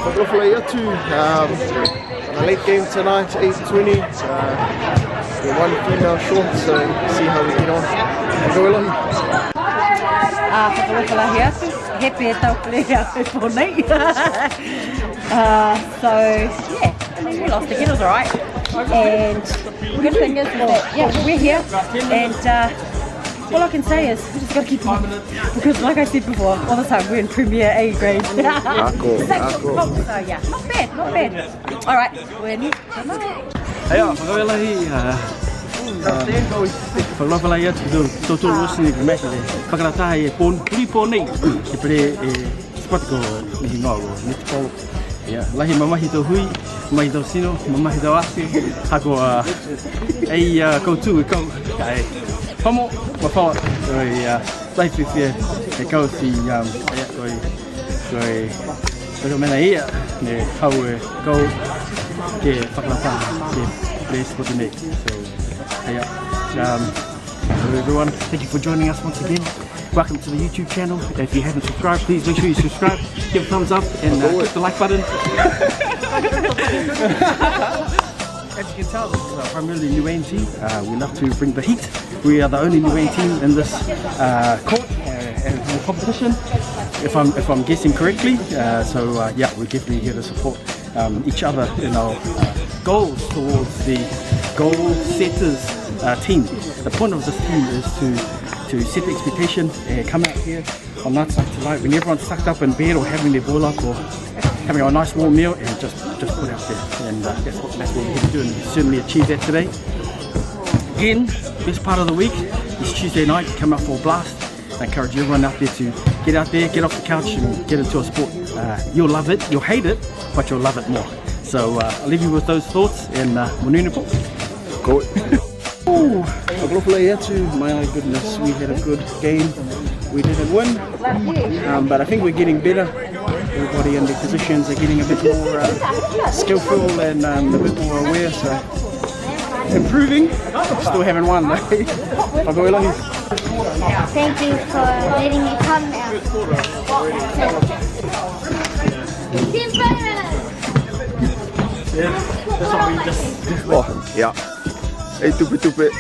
Whakawhalaia atu, a late game tonight, 8:20. We're one female short, so see how we get on. Whakawhalahi. Whakawhalahi atu, hepe e tau plea e pōnei. So, yeah, I mean, we lost again, it was alright. And the good thing is that, yeah, we're here, and all I can say is we just got to keep on, because like I said before, all the time we're in Premier A grade. So yeah, not bad, not bad. Alright, we're in. Good night. Heia, whakawhalahi. Whakawhalahi atu tō rosi ni kumeka le. Whakarataha e puri pōnei. He pere e spatiko nihi ngā o netball. Lahi mamahi tō hui, mamahi tō sino, mamahi tō ase. Hako ei koutu e kau. Kai Pamo, whawha, lahi whiwhia e kau si koe mena ia, ne hau e kau ke whakarataha, ke play sport nei. So, heia. Hello everyone, thank you for joining us once again. Welcome to the YouTube channel. If you haven't subscribed, please make sure you subscribe, give a thumbs up, and click the like button. As you can tell, this is primarily Niuean team. We love to bring the heat. We are the only Niuean team in this court and competition, if I'm guessing correctly. So yeah, we're definitely here to support each other in our goals towards the goal setters team. The point of this team is to set the expectation and come out here on nights like tonight when everyone's sucked up in bed or having their ball up or having a nice warm meal and just put out there. And that's what we're here to do, and we certainly achieved that today. Again, best part of the week is Tuesday night, come out for a blast. I encourage everyone out there to get out there, get off the couch and get into a sport. You'll love it, you'll hate it, but you'll love it more. So I'll leave you with those thoughts and Monunipo. Cool. Ooh, whakawhalaia atu, my goodness, we had a good game. We didn't win, but I think we're getting better. Everybody in their positions are getting a bit more skillful and a bit more aware, so improving. Still haven't won though. Whakawhalahi. Thank you for letting me come now. Yeah, that's what we just. Oh, yeah. Hey, tupe tupe.